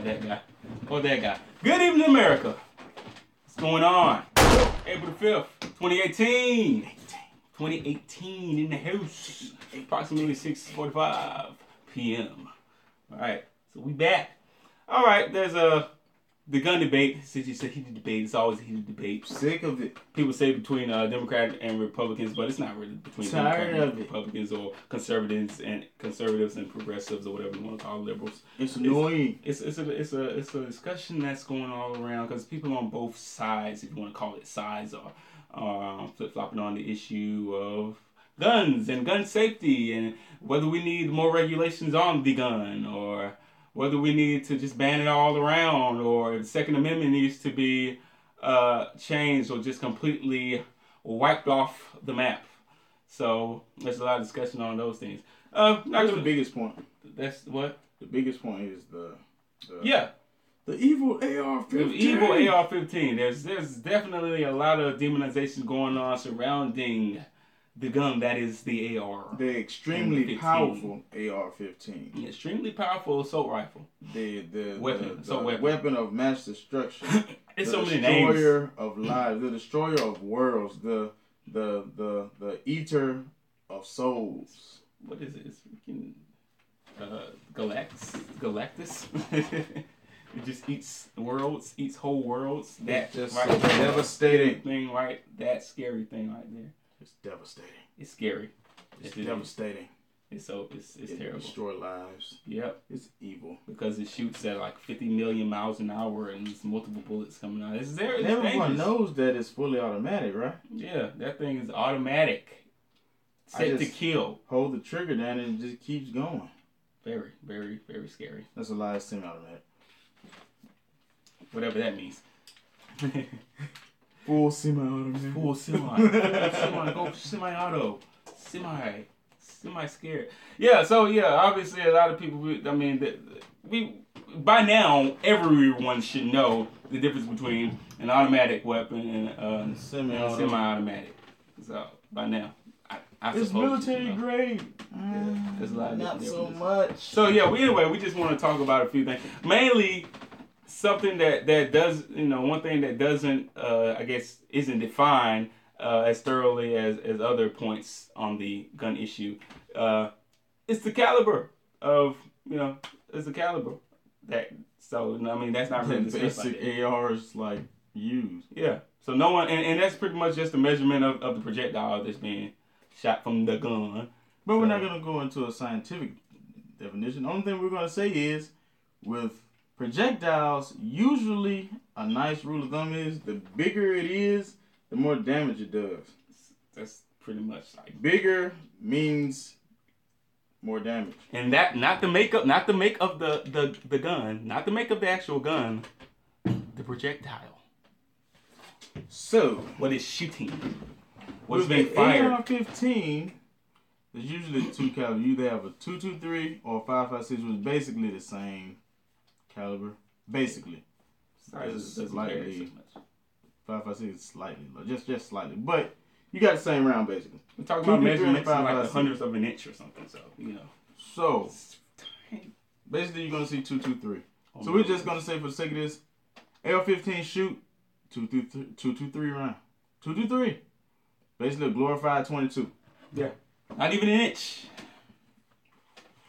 that guy. Or that guy. Good evening, America. What's going on? April the 5th, 2018. 2018 in the house. Approximately 6:45 p.m. Alright, so we back. Alright, there's the gun debate. Since you said heated debate, it's always a heated debate. Sick of it. People say between Democrats and Republicans, but it's not really between Democrats and Republicans or conservatives and progressives or whatever you want to call liberals. It's annoying. It's a discussion that's going all around because people on both sides, if you want to call it sides, are flip-flopping on the issue of guns and gun safety and whether we need more regulations on the gun or whether we need to just ban it all around, or the Second Amendment needs to be changed or just completely wiped off the map. So there's a lot of discussion on those things. That's the biggest point. That's what? The biggest point is the evil AR-15. The evil AR-15. There's definitely a lot of demonization going on surrounding the gun that is the AR. The extremely powerful AR-15. The extremely powerful assault rifle. The weapon. Weapon of mass destruction. It's the so many names. The destroyer of lives. The destroyer of worlds. The eater of souls. What is it? It's freaking Galactus. It just eats worlds, eats whole worlds. That just right, so devastating thing, right? That scary thing right there. It's devastating. It's scary. It's devastating. It's it terrible. Destroy lives. Yep. It's evil. Because it shoots at like 50 million miles an hour and there's multiple bullets coming out. It's everyone dangerous. knows that it's fully automatic, right? Yeah, that thing is automatic. Set to kill. Hold the trigger down and it just keeps going. Very, very, very scary. That's a lie. It's semi-automatic. Whatever that means. Full semi-automatic. Full semi. Go semi-auto. Semi scared. Yeah, so yeah, obviously a lot of people, by now, everyone should know the difference between an automatic weapon and semi-automatic. So, by now, I it's military grade. There's a lot of not so much. So yeah, we just want to talk about a few things. Mainly, something that does, one thing that doesn't, I guess, isn't defined as thoroughly as other points on the gun issue. It's the caliber of, it's the caliber that. So that's not really basic like ARs like used. Yeah. So no one, and that's pretty much just a measurement of the projectile that's being shot from the gun. But we're not gonna go into a scientific definition. The only thing we're gonna say is with projectiles, usually a nice rule of thumb is the bigger it is, the more damage it does. That's pretty much like bigger means more damage. And that not the make of the gun, not the make of the actual gun, the projectile. So what is shooting? What's being fired? AR-15 is usually two caliber. You either have a 223 or a 5.56, which is basically the same caliber. Basically, slightly. 5.56 is slightly low, just slightly, but you got the same round basically. We're talking about measurements in like the hundredths of an inch or something, so So basically, you're gonna see 223. So we're just gonna say for the sake of this, AR-15 shoot 223 round. 223. Basically, a glorified 22. Yeah, not even an inch.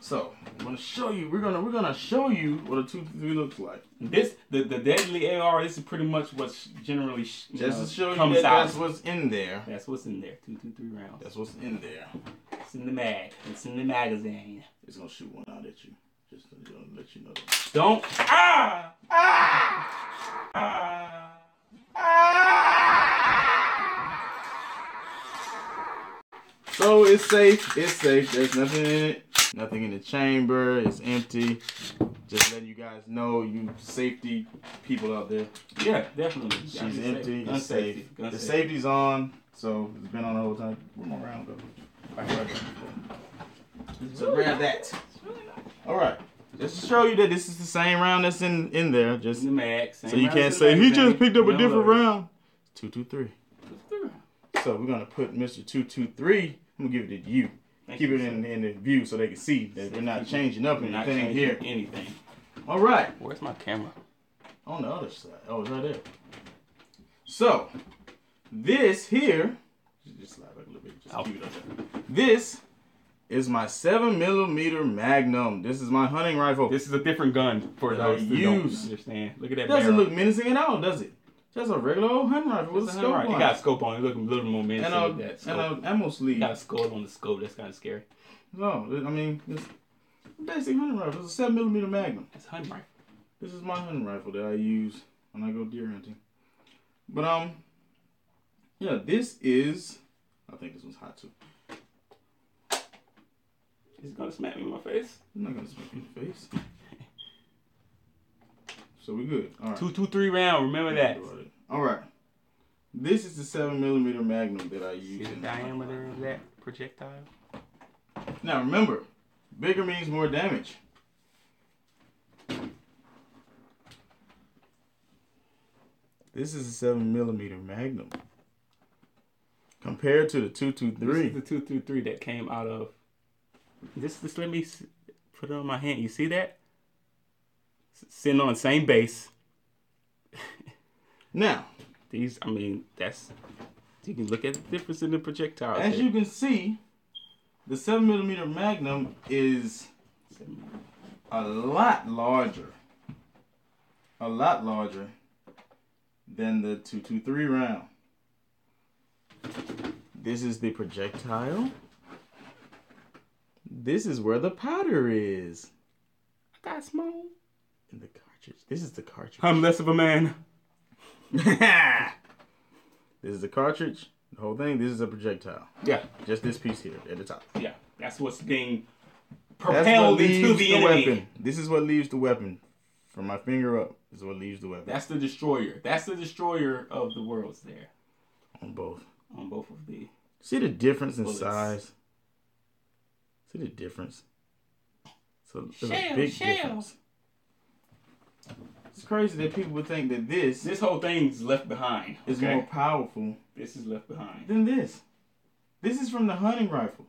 So I'm gonna show you. We're gonna show you what a 223 looks like. This the deadly AR. This is pretty much what's generally just to show you comes that out. That's what's in there. That's what's in there. 223 rounds. That's what's in there. It's in the mag. It's in the magazine. It's gonna shoot one out at you. Just to let you know. Don't. So it's safe. It's safe. There's nothing in it. Nothing in the chamber. It's empty. Just letting you guys know, you safety people out there. Yeah, definitely. She's empty. It's safe. The safety. Safety's on. So it's been on the whole time. One more round though. So grab that. All right. Just to show you that this is the same round that's in there. Just in the mag. So you can't say he just picked up a different round. 223. So we're gonna put Mr. 223. I'm gonna give it to you. Keep it in the view so they can see that we're not changing up anything here. Anything. All right. Where's my camera? On the other side. Oh, it's right there. So, this here, just slide back a little bit. Just keep it up there. This is my 7mm Magnum. This is my hunting rifle. This is a different gun for those who don't understand. Look at that. Doesn't look menacing at all, does it? Just a regular old hunting rifle with a scope on it. It got a scope on it. Look a little more menacing with that scope. And an ammo sleeve. Got a skull on the scope. That's kind of scary. No, I mean, it's a basic hunting rifle. It's a 7mm Magnum. That's a hunting rifle. This is my hunting rifle that I use when I go deer hunting. But, yeah, this is, I think this one's hot too. He's gonna smack me in my face. I'm not gonna smack you in the face. So we good. All right. 223 round. Remember that. All right. This is the 7mm Magnum that I use. See the diameter of that projectile? Now remember, bigger means more damage. This is a 7mm Magnum. Compared to the 223. This is the 223 that came out of... This let me put it on my hand. You see that? Sitting on the same base. Now, these, I mean, that's... You can look at the difference in the projectiles. As you can see, the 7mm Magnum is a lot larger. A lot larger than the 223 round. This is the projectile. This is where the powder is. I got small. In the cartridge. This is the cartridge. I'm less of a man. This is the cartridge. The whole thing. This is a projectile. Yeah. Just this piece here at the top. Yeah. That's what's being propelled into the enemy. Weapon. This is what leaves the weapon. From my finger up is what leaves the weapon. That's the destroyer. That's the destroyer of the worlds there. On both. On both of the... See the difference in size? See the difference? So there's a big difference. It's crazy that people would think that this whole thing's left behind. Is more powerful. This is left behind. Than this. This is from the hunting rifle.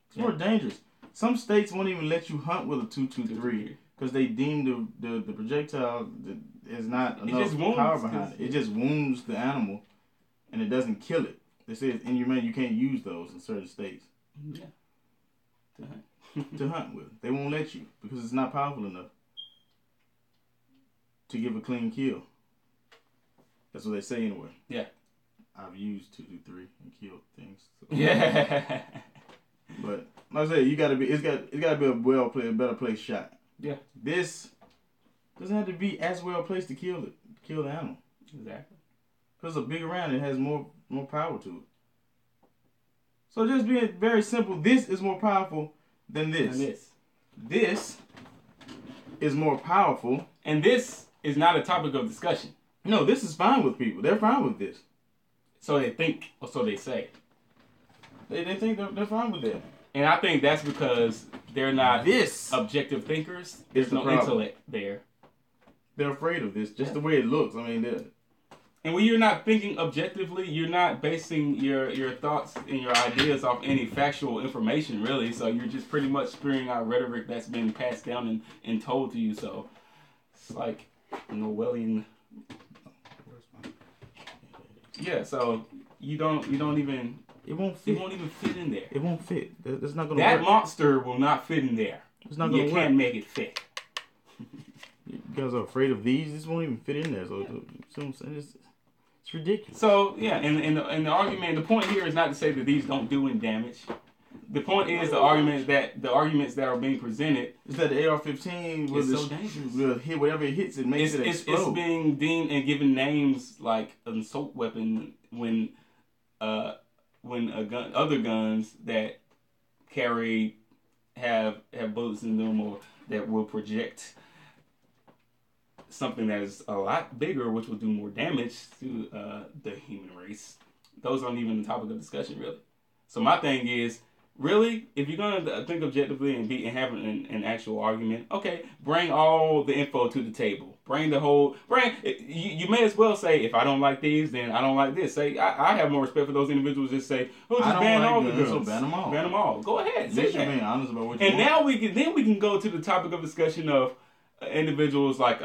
It's more dangerous. Some states won't even let you hunt with a 223 because they deem the projectile is not enough power behind it. It just wounds the animal and it doesn't kill it. They say in humane you can't use those in certain states. Yeah. To hunt with. They won't let you because it's not powerful enough to give a clean kill. That's what they say anyway. Yeah. I've used 223 and killed things. So. Yeah. But like I said, it's gotta be a better placed shot. Yeah. This doesn't have to be as well placed to kill the animal. Exactly. Because a bigger round, it has more power to it. So just being very simple, this is more powerful than this. This is more powerful. And this is not a topic of discussion. No, this is fine with people. They're fine with this. So they think, or so they say. They think they're fine with that. And I think that's because they're not objective thinkers. There's no intellect there. They're afraid of this, just the way it looks. I mean, and when you're not thinking objectively, you're not basing your thoughts and your ideas off any factual information, really. So you're just pretty much spewing out rhetoric that's been passed down and told to you. So it's like an Orwellian. Yeah, so you don't even. It won't fit. It won't even fit in there. It won't fit. It's not gonna work. That monster will not fit in there. It's not gonna work. You can't make it fit. You guys are afraid of these. This won't even fit in there. So, you know what I'm saying? It's ridiculous. So yeah, and the argument, the point here is not to say that these don't do any damage. The point is the arguments that are being presented is that the AR-15 will hit whatever it hits, it makes it explode. It's being deemed and given names like an assault weapon when other guns that have bullets in them or that will project something that is a lot bigger, which will do more damage to the human race. Those aren't even the topic of discussion, really. So my thing is, really, if you're gonna think objectively and have an actual argument, okay, bring all the info to the table. You may as well say, if I don't like these, then I don't like this. Say, I have more respect for those individuals. Just say, just ban all the guns. So ban them all. Ban them all. Go ahead. Say that. You're being honest about what you want. And now we can go to the topic of discussion of individuals like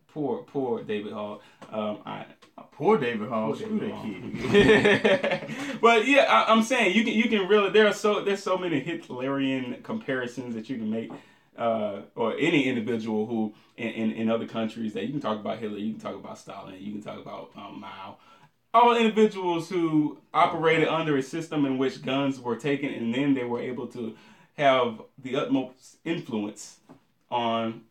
poor David Hall. Poor David Hall. Screw that kid. But yeah, I'm saying you can really there's so many Hitlerian comparisons that you can make, or any individual who in other countries that you can talk about Hitler, you can talk about Stalin, you can talk about Mao. All individuals who operated under a system in which guns were taken, and then they were able to have the utmost influence on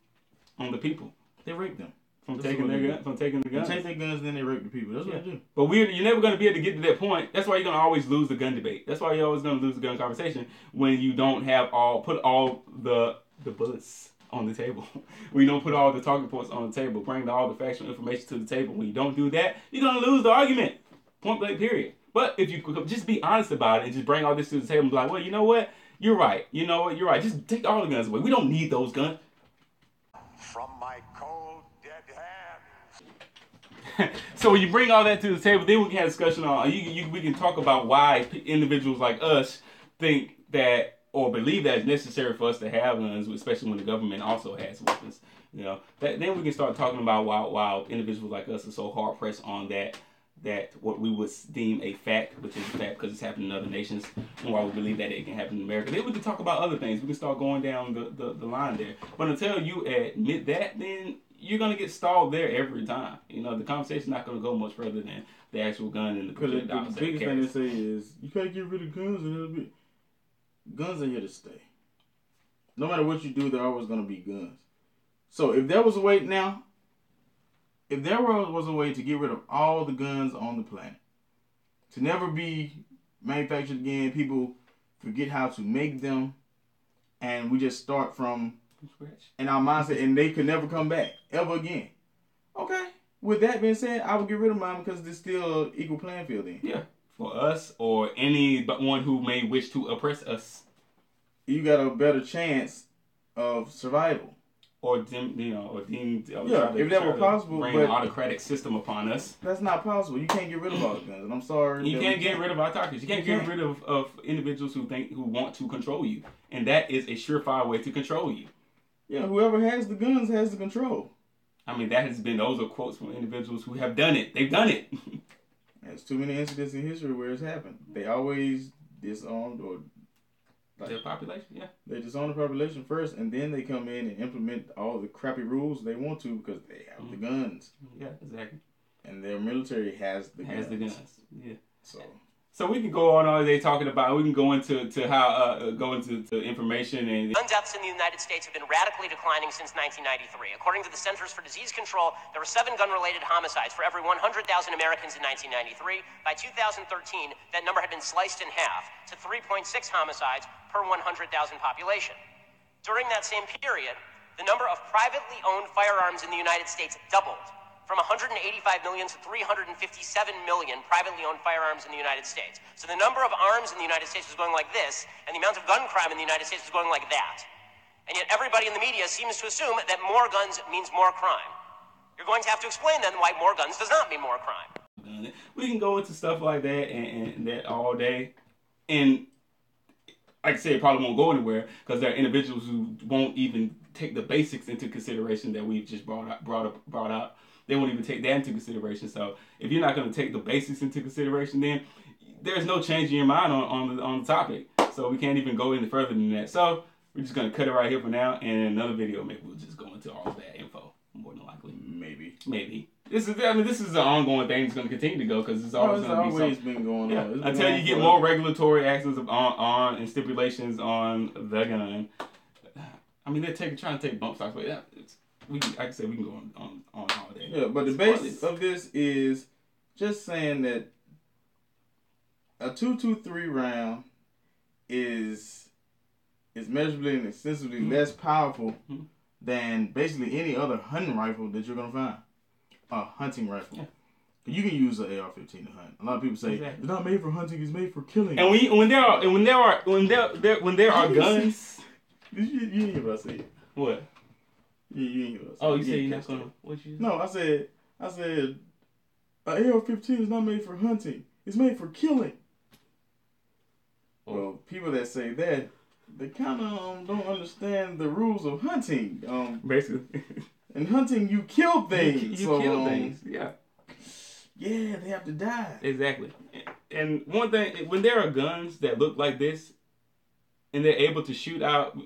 the people. They raped them. From taking the guns. They take their guns, then they rape the people. That's what they do. But you're never going to be able to get to that point. That's why you're going to always lose the gun debate. That's why you're always going to lose the gun conversation when you don't have put all the bullets on the table. When you don't put all the talking points on the table, bring all the factual information to the table. When you don't do that, you're going to lose the argument. Point blank, period. But if you could just be honest about it and just bring all this to the table and be like, well, you know what? You're right. You know what? You're right. Just take all the guns away. We don't need those guns. From my cold, dead hands. So when you bring all that to the table, then we can have a discussion on. We can talk about why individuals like us think that or believe that it's necessary for us to have guns, especially when the government also has weapons. You know, then we can start talking about why individuals like us are so hard pressed on that what we would deem a fact, which is a fact because it's happened in other nations, and why we believe that it can happen in America. Then we can talk about other things. We can start going down the line there. But until you admit that, then you're going to get stalled there every time. You know, the conversation's not going to go much further than the actual gun and the biggest thing they say is, you can't get rid of guns a little bit. Guns are here to stay. No matter what you do, there always going to be guns. So if there was a way now, if there was a way to get rid of all the guns on the planet, to never be manufactured again, people forget how to make them, and we just start from scratch in our mindset, and they could never come back ever again. Okay. With that being said, I would get rid of mine because there's still an equal playing field then. Yeah. For us or anyone who may wish to oppress us. You got a better chance of survival. If that were possible, bring an autocratic system upon us. That's not possible. You can't get rid of all the guns, and I'm sorry. You can't get rid of autocracy. You can't get rid of individuals who want to control you, and that is a surefire way to control you. Yeah, whoever has the guns has the control. I mean, those are quotes from individuals who have done it. They've done it. There's too many incidents in history where it's happened. They always disarmed or their population, yeah. They disown the population first, and then they come in and implement all the crappy rules they want to because they have the guns. Yeah, exactly. And their military has the guns. Yeah. So we can go on all day talking about. We can go into information and gun deaths in the United States have been radically declining since 1993. According to the Centers for Disease Control, there were 7 gun-related homicides for every 100,000 Americans in 1993. By 2013, that number had been sliced in half to 3.6 homicides per 100,000 population. During that same period, the number of privately owned firearms in the United States doubled, from 185 million to 357 million privately owned firearms in the United States. So the number of arms in the United States was going like this, and the amount of gun crime in the United States was going like that. And yet everybody in the media seems to assume that more guns means more crime. You're going to have to explain then why more guns does not mean more crime. We can go into stuff like that and that all day. And like I said, it probably won't go anywhere because there are individuals who won't even take the basics into consideration that we've just brought out. They won't even take that into consideration. So if you're not going to take the basics into consideration, then there's no change in your mind on the topic. So we can't even go any further than that. So we're just going to cut it right here for now. And in another video, maybe we'll just go into all of that info. More than likely. Maybe. This is an ongoing thing. It's going to continue to go because it's always going to be something. Been going on. Yeah. Until you get more regulatory actions on and stipulations on the gun. I mean, they're trying to take bump stocks, but yeah, like I said, we can go on all day. Yeah, but the basis of this is just saying that a .223 round is measurably and extensively less powerful than basically any other hunting rifle that you're gonna find. A hunting rifle. Yeah. You can use an AR-15 to hunt. A lot of people say it's not made for hunting; it's made for killing. And when there are guns, you didn't hear what I said. What? You didn't hear what I said. Oh, you said you're not gonna. What you? No, I said an AR-15 is not made for hunting; it's made for killing. Oh. Well, people that say that they kind of don't understand the rules of hunting. Basically. In hunting, you kill things. You kill things, yeah. Yeah, they have to die. Exactly. And one thing, when there are guns that look like this, and they're able to shoot out,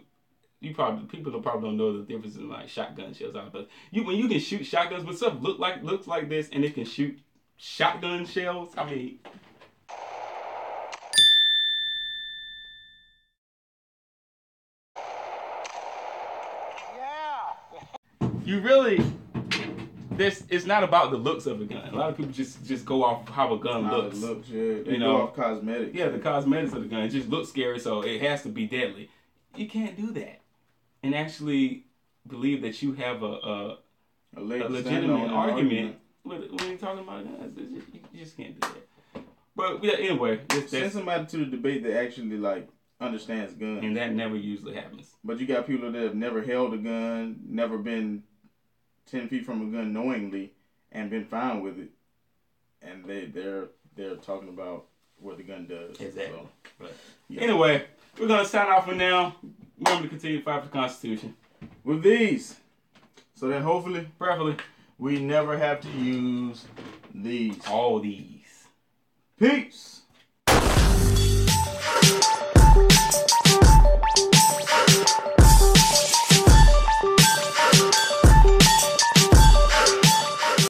people probably don't know the difference in like shotgun shells out. But when you can shoot shotguns, when stuff looks like this, and it can shoot shotgun shells, I mean. You really, it's not about the looks of a gun. A lot of people just go off how a gun looks. They go off cosmetics. Yeah, the cosmetics of the gun. It just looks scary, so it has to be deadly. You can't do that and actually believe that you have a legitimate argument when you're talking about guns. You just can't do that. But yeah, anyway, send somebody to the debate that actually like understands guns, and that never usually happens. But you got people that have never held a gun, never been 10 feet from a gun knowingly, and been fine with it, and they're talking about what the gun does. Exactly. So, but yeah. Anyway, we're gonna sign off for now. Remember to continue to fight for the Constitution with these, so that prayerfully, we never have to use these. All these. Peace.